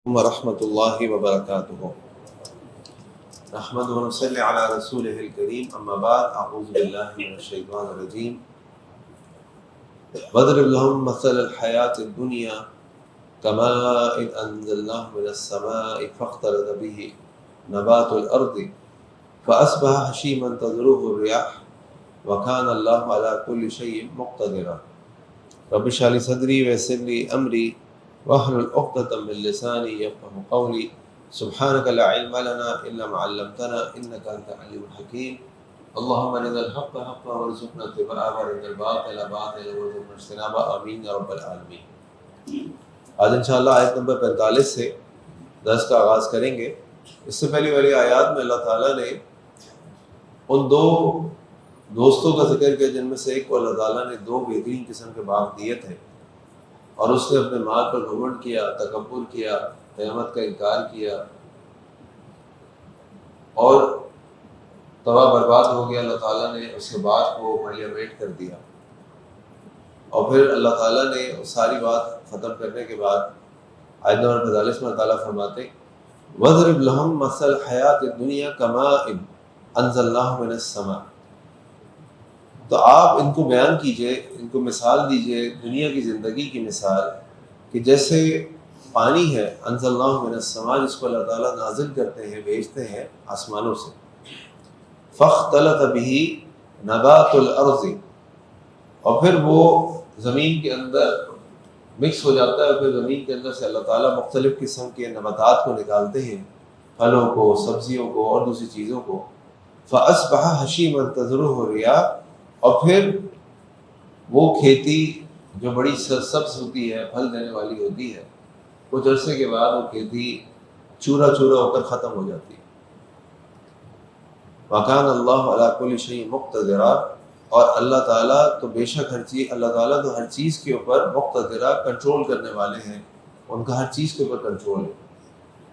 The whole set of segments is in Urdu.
ورحمۃ اللہ وبرکاتہ نحمد ونصلی علی رسولہ الکریم اما بعد اعوذ باللہ من الشیطان الرجیم واضرب لهم مثل الحیاۃ الدنیا کماء انزلناه من السماء فاختلط به نبات الارض فاصبح هشیما تذروه الرياح وكان الله على كل شيء مقتدرا رب اشرح لي صدری ویسر لي امری واحلل عقدۃ من لسانی یفقهوا قولی سبحانک لا علم لنا الا ما علمتنا انک انت العلیم الحکیم اللهم ارنا الحق حقا وارزقنا اتباعه وارنا الباطل باطلا وارزقنا اجتنابه آمین یا رب العالمین۔ آج انشاءاللہ آیت نمبر 45 سے درس کا آغاز کریں گے۔ اس سے پہلی والی آیات میں اللہ تعالیٰ نے ان دو دوستوں کا ذکر کیا جن میں سے ایک کو اللہ تعالیٰ نے دو بہترین قسم کے باغ دیے تھے، اور اس نے اپنے مال پر گھمنڈ کیا، تکبر کیا، قیامت کا انکار کیا اور تباہ برباد ہو گیا۔ اللہ تعالیٰ نے اس کے بعد کو ملیمیٹ کر دیا، اور پھر اللہ تعالیٰ نے ساری بات ختم کرنے کے بعد آیت نمبر 45 میں اللہ تعالیٰ فرماتے وَاضْرِبْ لَهُم مَثَلَ الْحَيَاةِ الدُّنْيَا كَمَاءٍ أَنزَلْنَاهُ مِنَ السَّمَاءِ، تو آپ ان کو بیان کیجئے، ان کو مثال دیجئے دنیا کی زندگی کی مثال کہ جیسے پانی ہے انزلناہ من السماء، جس کو اللہ تعالیٰ نازل کرتے ہیں، بھیجتے ہیں آسمانوں سے، فاختلط به نبات الارض، اور پھر وہ زمین کے اندر مکس ہو جاتا ہے، پھر زمین کے اندر سے اللہ تعالیٰ مختلف قسم کے نباتات کو نکالتے ہیں، پھلوں کو، سبزیوں کو اور دوسری چیزوں کو، فاصبح حشیما تذروه الرياح، اور پھر وہ کھیتی جو بڑی سرسبز ہوتی ہے، پھل دینے والی ہوتی ہے، کچھ عرصے کے بعد وہ کھیتی چورا چورا ہو کر ختم ہو جاتی ہے۔ وَكَانَ اللَّهُ عَلَىٰ كُلِّ شَيْءٍ مُقْتَدِرًا، اور اللہ تعالیٰ تو بے شک ہر چیز، اللہ تعالیٰ تو ہر چیز کے اوپر مقتدرہ، کنٹرول کرنے والے ہیں، ان کا ہر چیز کے اوپر کنٹرول ہے۔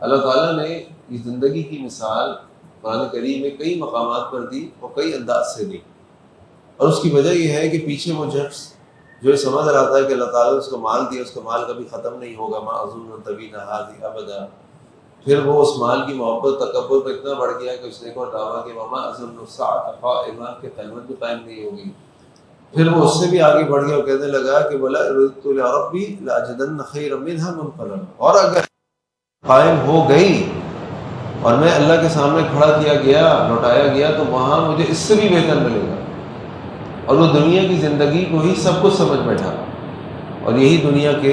اللہ تعالیٰ نے اس زندگی کی مثال قرآن کریم میں کئی مقامات پر دی اور کئی انداز سے دی، اور اس کی وجہ یہ ہے کہ پیچھے وہ شخص جو یہ سمجھ رہا تھا کہ اللہ تعالیٰ نے اس کو مال دیا، اس کا مال کبھی ختم نہیں ہوگا، ما اظن ان تبید هذه ابدا، پھر وہ اس مال کی محبت تکبر پہ اتنا بڑھ گیا کہ اس نے ایک اور دعویٰ کہ وما اظن الساعة قائمہ، کہ قیامت بھی قائم نہیں ہوگی۔ پھر وہ اس سے بھی آگے بڑھ گیا اور کہنے لگا کہ ولا رددت لربی لاجدن خیرا منها منقلبا، اور اگر قائم ہو گئی اور میں اللہ کے سامنے کھڑا کیا گیا، لوٹایا گیا، تو وہاں مجھے اس سے بھی بہتر ملے گا۔ اور وہ دنیا کی زندگی کو ہی سب کچھ سمجھ بیٹھا، اور یہی دنیا کے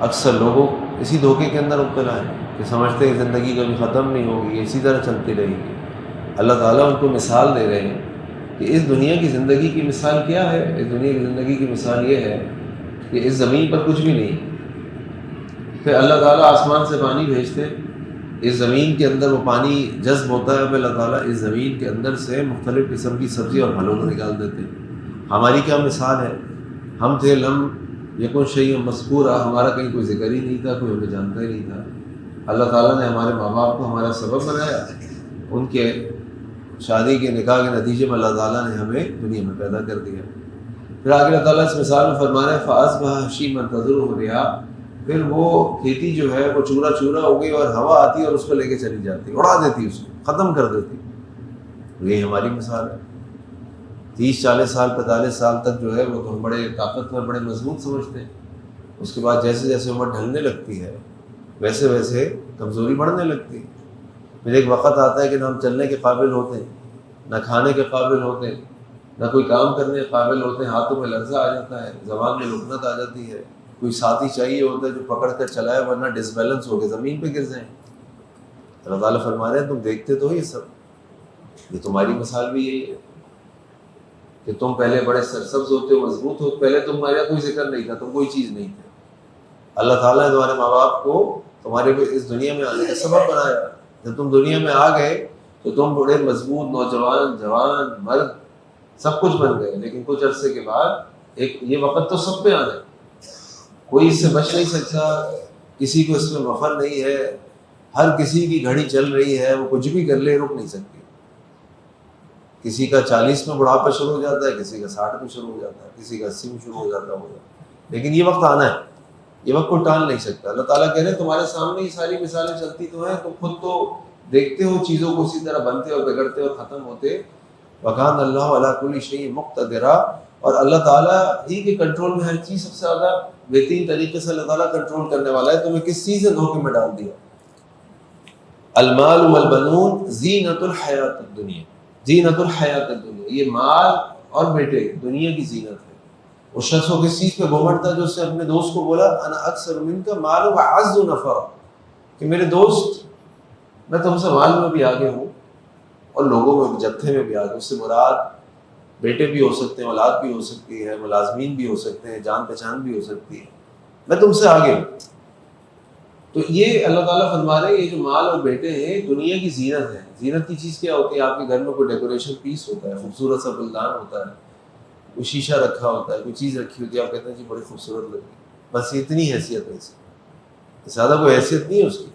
اکثر لوگوں اسی دھوکے کے اندر مبتلا ہیں کہ سمجھتے ہیں زندگی کبھی ختم نہیں ہوگی، یہ اسی طرح چلتی رہے گی۔ اللہ تعالیٰ ان کو مثال دے رہے ہیں کہ اس دنیا کی زندگی کی مثال کیا ہے؟ اس دنیا کی زندگی کی مثال یہ ہے کہ اس زمین پر کچھ بھی نہیں، پھر اللہ تعالیٰ آسمان سے پانی بھیجتے، اس زمین کے اندر وہ پانی جذب ہوتا ہے، پھر اللہ تعالیٰ اس زمین کے اندر سے مختلف قسم کی سبزی اور پھلوں کو نکال دیتے ہیں۔ ہماری کیا مثال ہے؟ ہم تھے لم یکن شیء مذکورا، ہمارا کہیں کوئی ذکر ہی نہیں تھا، کوئی ہمیں جانتا ہی نہیں تھا۔ اللہ تعالیٰ نے ہمارے ماں باپ کو ہمارا سبب بنایا، ان کے شادی کے نکاح کے نتیجے میں اللہ تعالیٰ نے ہمیں دنیا میں پیدا کر دیا۔ پھر آگے اللہ تعالیٰ اس مثال میں فرما رہے ہیں فَأَصْبَحَ حَشِيمًا تَذْرُوهُ الرِّيَاحُ، پھر وہ کھیتی جو ہے وہ چورا چورا ہو گئی، اور ہوا آتی اور اس کو لے کے چلی جاتی، اڑا دیتی، اس کو ختم کر دیتی۔ یہی ہماری مثال ہے۔ 30-40 سال 45 سال تک جو ہے وہ تو ہم بڑے طاقتور، بڑے مضبوط سمجھتے ہیں، اس کے بعد جیسے جیسے عمر ڈھلنے لگتی ہے ویسے ویسے کمزوری بڑھنے لگتی ہے۔ پھر ایک وقت آتا ہے کہ نہ ہم چلنے کے قابل ہوتے ہیں، نہ کھانے کے قابل ہوتے ہیں، نہ کوئی کام کرنے کے قابل ہوتے ہیں، ہاتھوں میں لرزہ آ جاتا ہے، زبان میں لکنت آ جاتی ہے، کوئی ساتھی چاہیے ہوتا ہے جو پکڑ کر چلائے، ورنہ ڈس بیلنس ہو کے زمین پہ گر جائیں۔ اللہ تعالیٰ فرما رہے ہیں تم دیکھتے تو یہ سب، یہ تمہاری مثال بھی یہی ہے کہ تم پہلے بڑے سرسبز ہوتے ہو، مضبوط ہو، پہلے تمہارا کوئی ذکر نہیں تھا، تم کوئی چیز نہیں تھے، اللہ تعالیٰ نے تمہارے ماں باپ کو تمہارے اس دنیا میں آنے کا سبب بنایا۔ جب تم دنیا میں آ گئے تو تم بڑے مضبوط، نوجوان، جوان، مرد، سب کچھ بن گئے، لیکن کچھ عرصے کے بعد ایک یہ وقت تو سب پہ آنا ہے، کوئی اس سے بچ نہیں سکتا، کسی کو اس میں مفر نہیں ہے، ہر کسی کی گھڑی چل رہی ہے، وہ کچھ بھی کر لے، رک نہیں سکتی۔ کسی کا 40 میں بڑھاپا شروع ہو جاتا ہے، کسی کا 60 میں شروع ہو جاتا ہے، کسی کا 80 میں شروع ہو جاتا ہے، لیکن یہ وقت آنا ہے۔ یہ وقت کو ٹال نہیں سکتا. اللہ تعالیٰ کہہ رہے ہیں تمہارے سامنے یہ ساری مثالیں چلتی تو ہیں, تم خود تو دیکھتے ہو چیزوں کو اسی طرح بنتے اور بگڑتے اور ختم ہوتے. وَكَانَ اللَّهُ عَلَىٰ كُلِّ شَيْءٍ مُقْتَدِرًا, اور اللہ تعالیٰ ہی کے کنٹرول میں ہر چیز سب سے زیادہ بہترین طریقے سے اللہ تعالیٰ کنٹرول کرنے والا ہے. تمہیں کس چیز نے دھوکے میں ڈال دیا؟ المال والبنون زینت الحیات الدنیا, زینت الحیات الدنیا, یہ مال اور بیٹے دنیا کی زینت ہے. اس شخص کو کس چیز پہ گھمنڈ تھا جو اس نے اپنے دوست کو بولا انا اکثر منک مال و اعز نفرا, کہ میرے دوست میں تم سے مال میں بھی آگے ہوں اور لوگوں میں بھی, جتھے میں بھی آگے. اس سے مراد بیٹے بھی ہو سکتے ہیں, اولاد بھی ہو سکتی ہے, ملازمین بھی ہو سکتے ہیں, جان پہچان بھی ہو سکتی ہے, میں تم سے آگے ہوں. تو یہ اللہ تعالیٰ فرما رہے ہیں یہ جو مال اور بیٹے ہیں دنیا کی زینت ہے. زینت کی چیز کیا ہوتی ہے؟ آپ کے گھر میں کوئی ڈیکوریشن پیس ہوتا ہے, خوبصورت سا گلدان ہوتا ہے, کوئی شیشہ رکھا ہوتا ہے, کوئی چیز رکھی ہوتی ہے, آپ کہتے ہیں جی بڑی خوبصورت لگی, بس اتنی حیثیت ہے اس کی, زیادہ کوئی حیثیت نہیں ہے اس کی.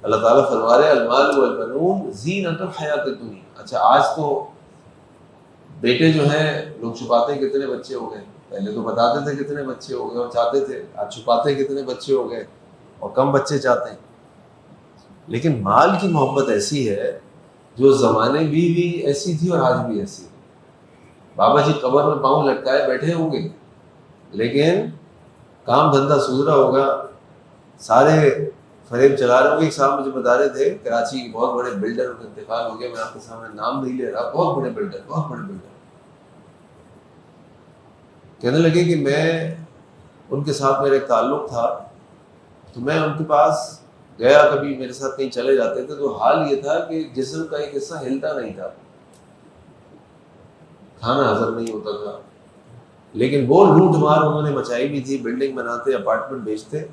اللہ تعالیٰ فرما رہے ہیں المال والبنون زینت الحیات الدنیا. اچھا آج تو بیٹے جو ہیں لوگ چھپاتے ہیں کتنے بچے ہو گئے, پہلے تو بتاتے تھے کتنے بچے ہو گئے اور چاہتے تھے, آج چھپاتے ہیں کتنے بچے ہو گئے اور کم بچے چاہتے ہیں. لیکن مال کی محبت ایسی ہے جو زمانے بھی ایسی تھی اور آج بھی ایسی ہے. بابا جی قبر میں پاؤں لٹکائے بیٹھے ہوں گے لیکن کام دھندا سدھرا ہوگا, سارے فریب چلا رہے ہوں گے. ایک صاحب مجھے بتا رہے تھے کراچی کے بہت بڑے بلڈر ان کا انتقال ہو گیا, میں آپ کے سامنے نام نہیں لے رہا, بہت بڑے بلڈر, بہت بڑے بلڈر. کہنے لگے کہ میں ان کے ساتھ میرا ایک تعلق تھا تو میں ان کے پاس گیا, کبھی میرے ساتھ کہیں چلے جاتے تھے تو حال یہ تھا کہ جسم کا ایک حصہ ہلتا نہیں تھا, کھانا ہضم نہیں ہوتا تھا. لیکن وہ لوٹ مار انہوں نے مچائی بھی تھی, بلڈنگ بناتے, اپارٹمنٹ بیچتے,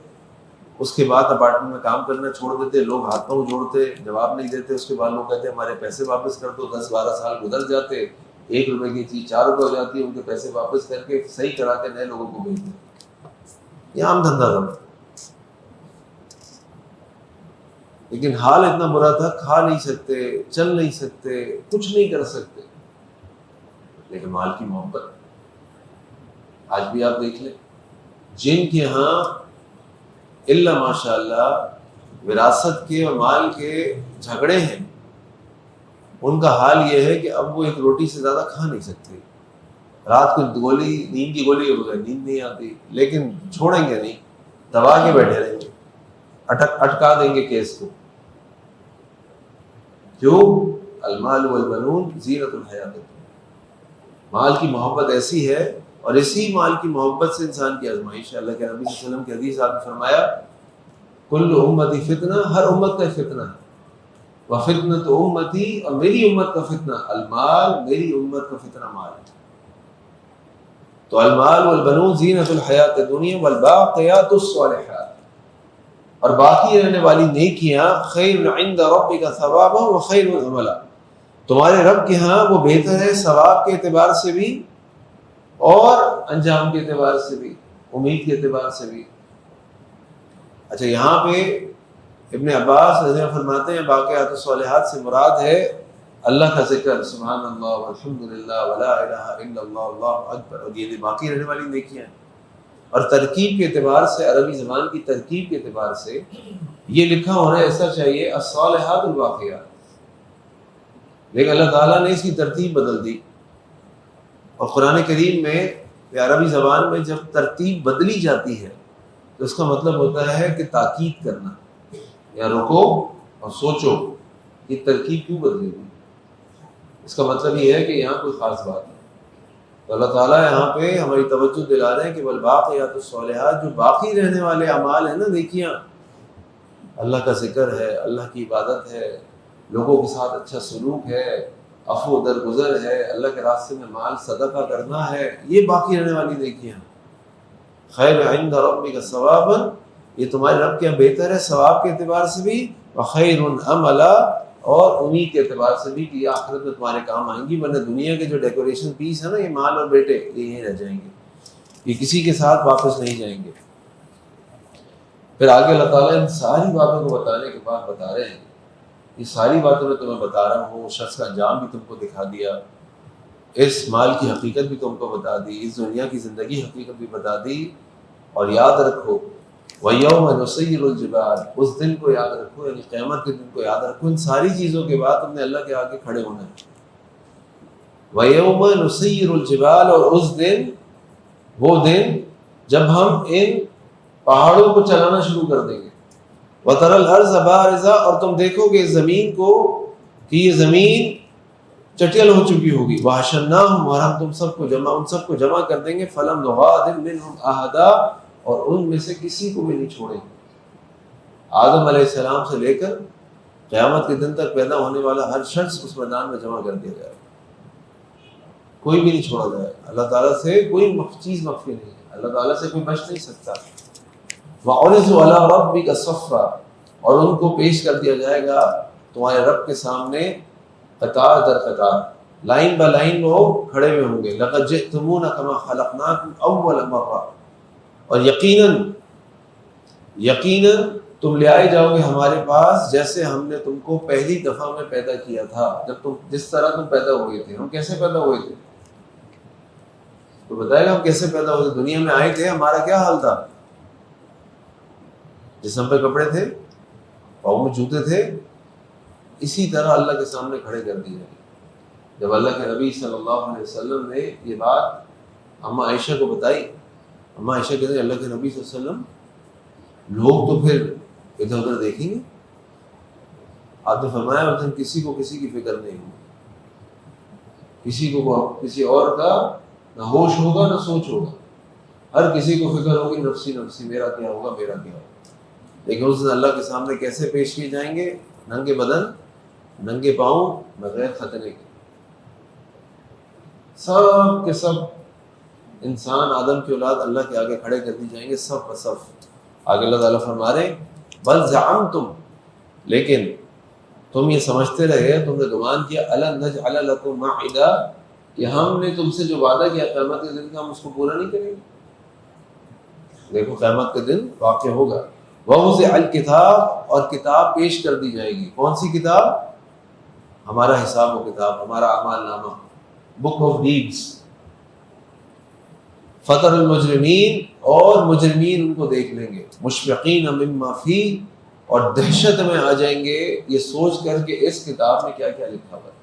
اس کے بعد اپارٹمنٹ میں کام کرنا چھوڑ دیتے, لوگ ہاتھ پاؤں جوڑتے, جواب نہیں دیتے. اس کے بعد لوگ کہتے ہمارے پیسے واپس کر دو. 10-12 سال گزر جاتے, 1 روپے کی چیز 4 روپے ہو جاتی, ان کے پیسے واپس کر کے صحیح کرا کے نئے لوگوں کو بھیج دیں. یہ عام دھندا تھا. لیکن حال اتنا برا تھا, کھا نہیں سکتے, چل نہیں سکتے, کچھ نہیں کر سکتے. لیکن مال کی محبت آج بھی آپ دیکھ لیں, جن کے ہاں اللہ ماشاء اللہ وراثت کے اور مال کے جھگڑے ہیں, ان کا حال یہ ہے کہ اب وہ ایک روٹی سے زیادہ کھا نہیں سکتے. رات کو گولی, نیند کی گولی کے بغیر نیند نہیں آتی, لیکن چھوڑیں گے نہیں, دبا کے بیٹھے رہیں گے, اٹکا دیں گے کیس کو. کیوں؟ المال والبنون زینت الحیات الدنیا. مال کی محبت ایسی ہے, اور اسی مال کی محبت سے انسان کی آزمائش ہے. اللہ کے نبی صلی اللہ علیہ وسلم کی حدیث آپ نے فرمایا کل امتی فتنہ, ہر امت کا فتنہ ہے, وفتنۃ امتی, اور میری امت کا فتنہ المال, میری امت کا فتنہ مال ہے. تو المال والبنون زینت الحیات الدنیا والباقیات الصالحات, اور باقی رہنے والی نیکیاں خیر عند ربک ثوابا وخیر عملا, تمہارے رب کے ہاں وہ بہتر ہے ثواب کے اعتبار سے بھی اور انجام کے اعتبار سے بھی, امید کے اعتبار سے بھی. اچھا یہاں پہ ابن عباس رضی اللہ فرماتے ہیں باقیات الصالحات سے مراد ہے اللہ کا ذکر, سبحان اللہ والحمدللہ ولا الہ الا اللہ اللہ اکبر, اور یہ باقی رہنے والی نیکیاں ہیں. اور ترکیب کے اعتبار سے, عربی زبان کی ترکیب کے اعتبار سے یہ لکھا ہونا ایسا چاہیے الصالحات الباقیات, لیکن اللہ تعالیٰ نے اس کی ترتیب بدل دی. اور قرآن کریم میں عربی زبان میں جب ترتیب بدلی جاتی ہے تو اس کا مطلب ہوتا ہے کہ تاکید کرنا, یا رکو اور سوچو یہ ترکیب کیوں بدلی ہوئی, اس کا مطلب یہ ہے کہ یہاں کوئی خاص بات ہے. تو اللہ تعالیٰ یہاں پہ ہماری توجہ دلا رہے ہیں کہ والباقیات الصالحات, جو باقی رہنے والے اعمال ہیں نا, نیکیاں, اللہ کا ذکر ہے, اللہ کی عبادت ہے, لوگوں کے ساتھ اچھا سلوک ہے, عفو درگزر ہے, اللہ کے راستے میں مال صدقہ کرنا ہے, یہ باقی رہنے والی نیکیاں. خیر عند ربک ثوابا, یہ تمہارے رب کے یہاں بہتر ہے ثواب کے اعتبار سے بھی, وخیر عملا, اور امید کے اعتبار سے بھی کہ یہ آخرت میں تمہارے کام آئیں گی. ورنہ دنیا کے جو ڈیکوریشن پیس ہے نا, یہ مال اور بیٹے, یہ یہیں رہ جائیں گے, یہ کسی کے ساتھ واپس نہیں جائیں گے. پھر آگے اللہ تعالیٰ ان ساری باتوں کو بتانے کے بعد بتا رہے ہیں, یہ ساری باتیں میں تمہیں بتا رہا ہوں, شخص کا انجام بھی تم کو دکھا دیا, اس مال کی حقیقت بھی تم کو بتا دی, اس دنیا کی زندگی حقیقت بھی بتا دی, اور یاد رکھو وَيَوْمَ نُسَيِّرُ الْجِبَالَ، اس دن کو یاد رکھو، یعنی قیامت کے دن کو یاد رکھو۔ ان ساری چیزوں کے بعد تم نے اللہ کے آگے کھڑے ہونا ہے۔ وَيَوْمَ نُسَيِّرُ الْجِبَالَ، اور اس دن، وہ دن جب ہم ان پہاڑوں کو چلانا شروع کر دیں گے۔ وَتَرَى الْأَرْضَ بَارِزَةً، اور تم دیکھو گے اس زمین کو کہ یہ زمین چٹیل ہو چکی ہوگی۔ وَحَشَرْنَاهُمْ، اور ہم تم سب کو جمع، ان سب کو جمع کر دیں گے۔ فَلَمْ نُغَادِرْ مِنْهُمْ أَحَدًا، اور ان میں سے کسی کو بھی نہیں چھوڑیں گے۔ آدم علیہ السلام سے لے کر قیامت کے دن تک پیدا ہونے والا ہر شخص اس میدان میں جمع کر دیا جائے گا، کوئی بھی نہیں چھوڑا جائے گا۔ اللہ تعالیٰ سے کوئی چیز مخفی نہیں ہے، اللہ تعالیٰ سے کوئی بچ نہیں سکتا۔ وَعُرِضُوا عَلَىٰ رَبِّكَ صَفًّا، اور ان کو پیش کر دیا جائے گا تمہارے رب کے سامنے قطار در قطار، لائن با لائن وہ کھڑے ہوئے ہوں گے۔ لَقَدْ جِئْتُمُونَا كَمَا خَلَقْنَاكُمْ أَوَّلَ مَرَّةٍ، اور یقیناً تم لے آئے جاؤ گے ہمارے پاس جیسے ہم نے تم کو پہلی دفعہ میں پیدا کیا تھا۔ جب تم جس طرح تم پیدا ہوئے تھے، ہم کیسے پیدا ہوئے تھے؟ تو بتائے گا ہم کیسے پیدا ہوئے، دنیا میں آئے تھے، ہمارا کیا حال تھا؟ جسم پہ کپڑے تھے، پاؤں میں جوتے تھے، اسی طرح اللہ کے سامنے کھڑے کر دیے جائیں گے۔ جب اللہ کے نبی صلی اللہ علیہ وسلم نے یہ بات اماں عائشہ کو بتائی، اماں عائشہ کہتے ہیں اللہ کے نبی صلی اللہ علیہ وسلم لوگ تو پھر ادھر ادھر دیکھیں گے۔ آپ نے فرمایا اس دن کسی کو کسی کی فکر نہیں ہوگی، کسی کو کسی اور کا نہ ہوش ہوگا نہ سوچ ہوگا، ہر کسی کو فکر ہوگی نفسی نفسی، میرا کیا ہوگا میرا کیا ہوگا۔ لیکن اس دن اللہ کے سامنے کیسے پیش کیے جائیں گے؟ ننگے بدن، ننگے پاؤں، بغیر ختنے کے۔ سب کے سب انسان آدم کی اولاد اللہ کے آگے کھڑے کر دی جائیں گے، سب کا سب۔ آگے اللہ تعالیٰ فرما رہے بل زعمتم، لیکن تم یہ سمجھتے رہے، تم نے گمان کیا، الم نجعل لکم موعدا، کہ ہم نے تم سے جو وعدہ کیا قیامت کے دن کا ہم اس کو پورا نہیں کریں گے۔ دیکھو قیامت کے دن واقع ہوگا۔ ووضع الکتاب، اور کتاب پیش کر دی جائے گی۔ کون سی کتاب؟ ہمارا حساب و کتاب، ہمارا اعمال نامہ، بک آف ڈیڈز۔ فتر المجرمین، اور مجرمین ان کو دیکھ لیں گے، مشفقین مما فی، اور دہشت میں آ جائیں گے یہ سوچ کر کہ اس کتاب میں کیا کیا لکھا ہوا ہے۔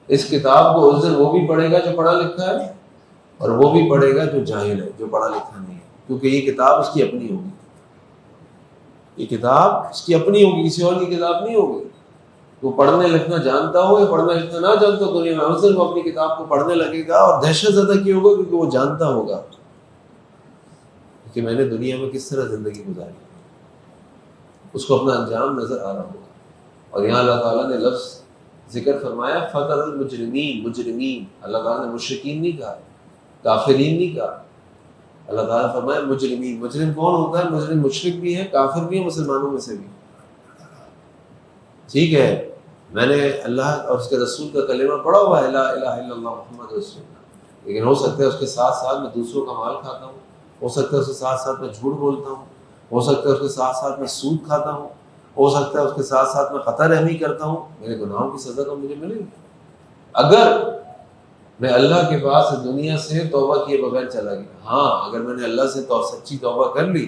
اس کتاب کو اس دن وہ بھی پڑھے گا جو پڑھا لکھا ہے، اور وہ بھی پڑھے گا جو جاہل ہے، جو پڑھا لکھا نہیں ہے، کیونکہ یہ کتاب اس کی اپنی ہوگی، یہ کتاب اس کی اپنی ہوگی، کسی اور کی کتاب نہیں ہوگی۔ وہ پڑھنے لکھنا جانتا ہو یا پڑھنا لکھنا نہ جانتا ہو، دنیا میں اس دن وہ اپنی کتاب کو پڑھنے لگے گا، اور دہشت زدہ کیوں ہوگا؟ کیونکہ وہ جانتا ہوگا کہ میں نے دنیا میں کس طرح زندگی گزاری، اس کو اپنا انجام نظر آ رہا ہوگا۔ اور یہاں اللہ تعالیٰ نے لفظ ذکر فرمایا فتر المجرمین، مجرمین، اللہ تعالیٰ نے مشرکین نہیں کہا، کافرین نہیں کہا، اللہ تعالیٰ فرمایا مجرمین۔ مجرم کون ہوتا ہے؟ مجرم مشرک بھی ہے، کافر بھی ہے، مسلمانوں میں سے بھی۔ ٹھیک ہے، میں نے اللہ اور اس کے رسول کا کلمہ پڑھا ہوا ہے، لا الہ الا اللہ محمد رسول اللہ، لیکن ہو سکتا ہے اس کے ساتھ ساتھ میں دوسروں کا مال کھاتا ہوں، ہو سکتا ہے اس کے ساتھ ساتھ میں جھوٹ بولتا ہوں، ہو سکتا ہے اس کے ساتھ ساتھ میں سود کھاتا ہوں، ہو سکتا ہے اس کے ساتھ ساتھ میں خطا رحمی کرتا ہوں، میرے گناہوں کی سزا تو مجھے ملے گی۔ اگر میں اللہ کے پاس دنیا سے توبہ کیے بغیر چلا گیا، ہاں اگر میں نے اللہ سے سچی توبہ کر لی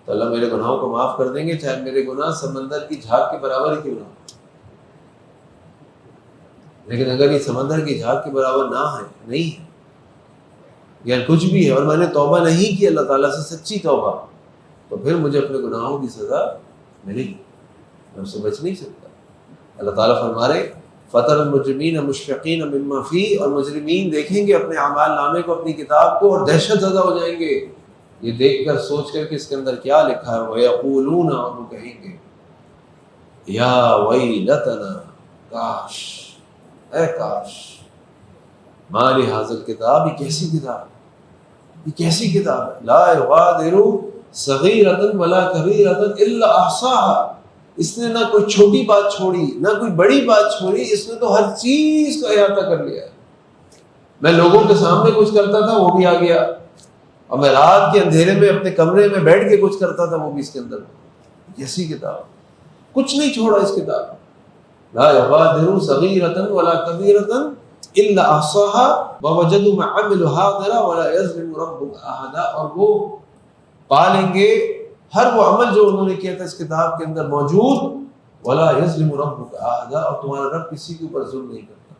تو اللہ میرے گناہوں کو معاف کر دیں گے، چاہے میرے گناہ سمندر کی جھاگ کے برابر ہی کیوں نہ ہو۔ لیکن اگر یہ سمندر کی جھاگ کے برابر نہ ہے، نہیں ہے، یا کچھ بھی ہے، اور میں نے توبہ نہیں کی اللہ تعالیٰ سے سچی توبہ، تو پھر مجھے اپنے گناہوں کی سزا ملے گی، میں اس سے بچ نہیں سکتا۔ اللہ تعالیٰ فرما رہے فتر المجرمین مشفقین مما فی، اور مجرمین دیکھیں گے اپنے اعمال نامے کو، اپنی کتاب کو، اور دہشت زدہ ہو جائیں گے یہ دیکھ کر، سوچ کر کہ اس کے اندر کیا لکھا ہے۔ وَيَقُولُونَ، اور وہ کہیں گے یا ویلتنا، کاش، اے کاش، ما لہذا الکتاب، یہ کیسی کتاب ہے، یہ کیسی کتاب ہے، لا یغادر صغیرۃ ولا کبیرۃ الا احصاها، اس نے نہ کوئی چھوٹی بات چھوڑی نہ کوئی بڑی بات چھوڑی، اس نے تو ہر چیز کو احاطہ کر لیا ہے۔ میں لوگوں کے سامنے کچھ کرتا تھا وہ بھی آ گیا، اور میں رات کے اندھیرے میں اپنے کمرے میں بیٹھ کے کچھ کرتا تھا وہ بھی اس کے اندر۔ کیسی کتاب، کچھ نہیں چھوڑا اس کتاب میں۔ لا یغادر صغیرۃ ولا کبیرۃ الا احصاها ووجدوا ما عملوا حاضرا ولا یظلم ربک احدا، اور وہ پا لیں گے ہر وہ عمل جو انہوں نے کیا تھا اس کتاب کے اندر موجود. ولا یظلم ربک احدا، اور تمہارا رب کسی کے اوپر ظلم نہیں کرتا.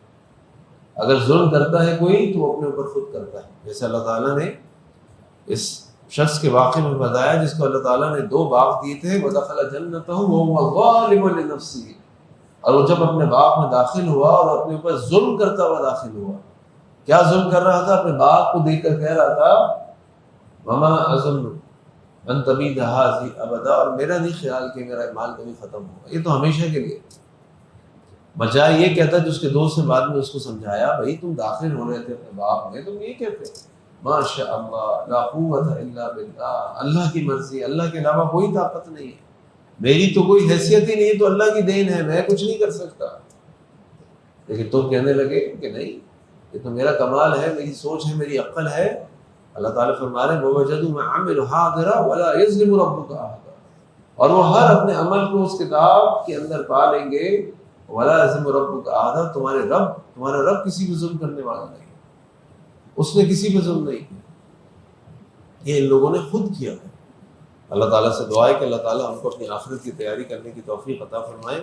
اگر ظلم کرتا ہے کوئی تو وہ اپنے اوپر خود کرتا ہے. جیسے اللہ تعالیٰ نے اس شخص کے واقعے میں بتایا جس کو اللہ تعالیٰ نے 2 باغ دیے تھے، وَدَخَلَ جَنَّتَهُ وَهُوَ ظَالِمٌ لِنَفْسِهِ، اور وہ جب اپنے باغ میں داخل ہوا اور اپنے اوپر ظلم کرتا ہوا داخل ہوا. کیا ظلم کر رہا تھا؟ اپنے باغ کو دیکھ کر کہہ رہا تھا وَمَا أَظُنُّ أَن تَبِيدَ هَٰذِهِ أَبَدًا، اور میرا نہیں خیال کہ میرا مال کبھی ختم ہوگا، یہ تو ہمیشہ کے لیے. بجائے یہ کہتا ہے، جو اس کے دوست نے بعد میں اس کو سمجھایا، بھائی تم داخل ہو رہے تھے اپنے باغ میں، تم یہ کہتے ماشاء اللہ لا قوت الا باللہ، اللہ کی مرضی، اللہ کے علاوہ کوئی طاقت نہیں ہے، میری تو کوئی حیثیت ہی نہیں، تو اللہ کی دین ہے، میں کچھ نہیں کر سکتا. لیکن تم کہنے لگے کہ نہیں، یہ تو میرا کمال ہے، میری سوچ ہے، میری عقل ہے. اللہ تعالیٰ فرما رہے ہیں وَوَجَدُوا مَا عَمِلُوا حَاضِرًا وَلَا يَظْلِمُ رَبُّكَ أَحَدًا، اور وہ ہر اپنے عمل کو اس کتاب کے اندر پا لیں گے. وَلَا يَظْلِمُ رَبُّكَ أَحَدًا، تمہارا رب کسی بھی ظلم کرنے والا نہیں، اس نے کسی پہ ظلم نہیں کیا، یہ ان لوگوں نے خود کیا ہے. اللہ تعالیٰ سے دعا ہے کہ اللہ تعالیٰ ہم کو اپنی آخرت کی تیاری کرنے کی توفیق عطا فرمائے،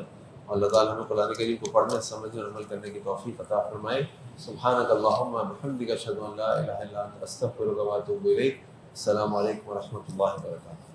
اور اللہ تعالیٰ ہمیں قرآن کریم کو پڑھنے، سمجھنے اور عمل کرنے کی توفیق عطا فرمائے. سبحانک اللہم وبحمدک اشہد ان لا الہ الا انت استغفرک واتوب الیک. السلام علیکم ورحمۃ اللہ وبرکاتہ.